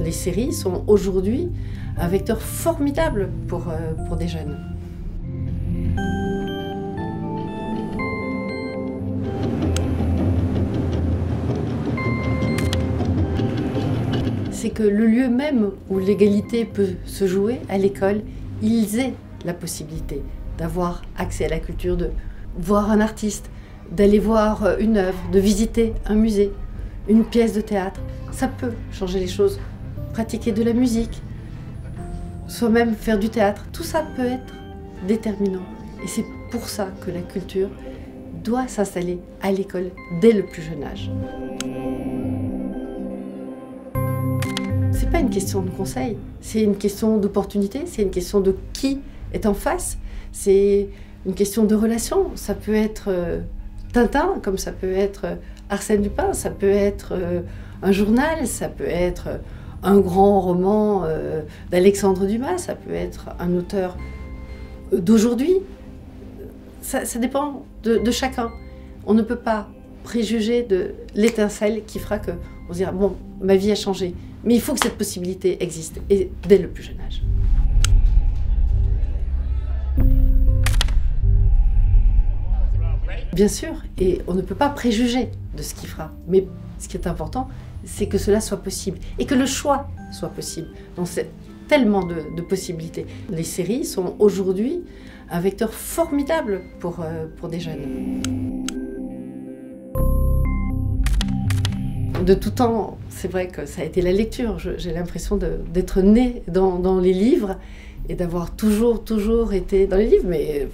Les séries sont aujourd'hui un vecteur formidable pour des jeunes. C'est que le lieu même où l'égalité peut se jouer, à l'école, ils aient la possibilité d'avoir accès à la culture, de voir un artiste, d'aller voir une œuvre, de visiter un musée, une pièce de théâtre. Ça peut changer les choses. Pratiquer de la musique, soi-même faire du théâtre, tout ça peut être déterminant. Et c'est pour ça que la culture doit s'installer à l'école dès le plus jeune âge. C'est pas une question de conseil, c'est une question d'opportunité, c'est une question de qui est en face, c'est une question de relation. Ça peut être Tintin, comme ça peut être Arsène Lupin, ça peut être un journal, ça peut être un grand roman d'Alexandre Dumas, ça peut être un auteur d'aujourd'hui. Ça dépend de chacun. On ne peut pas préjuger de l'étincelle qui fera que on se dira bon, ma vie a changé. Mais il faut que cette possibilité existe, et dès le plus jeune âge. Bien sûr, et on ne peut pas préjuger de ce qu'il fera. Mais ce qui est important, c'est que cela soit possible, et que le choix soit possible. Donc c'est tellement de possibilités. Les séries sont aujourd'hui un vecteur formidable pour des jeunes. De tout temps, c'est vrai que ça a été la lecture. J'ai l'impression d'être née dans les livres et d'avoir toujours été dans les livres. Mais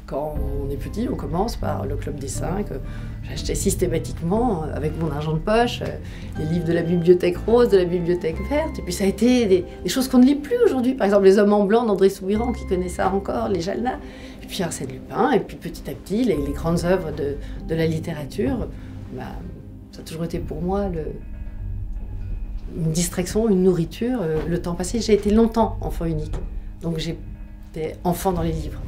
quand on est petit, on commence par le Club des 5. J'achetais systématiquement, avec mon argent de poche, les livres de la bibliothèque rose, de la bibliothèque verte. Et puis ça a été des choses qu'on ne lit plus aujourd'hui. Par exemple, Les Hommes en blanc d'André Soubiran, qui connaît ça encore, les Jalna. Et puis Arsène Lupin. Et puis petit à petit, les grandes œuvres de la littérature. Ça a toujours été pour moi une distraction, une nourriture, le temps passé. J'ai été longtemps enfant unique, donc j'étais enfant dans les livres.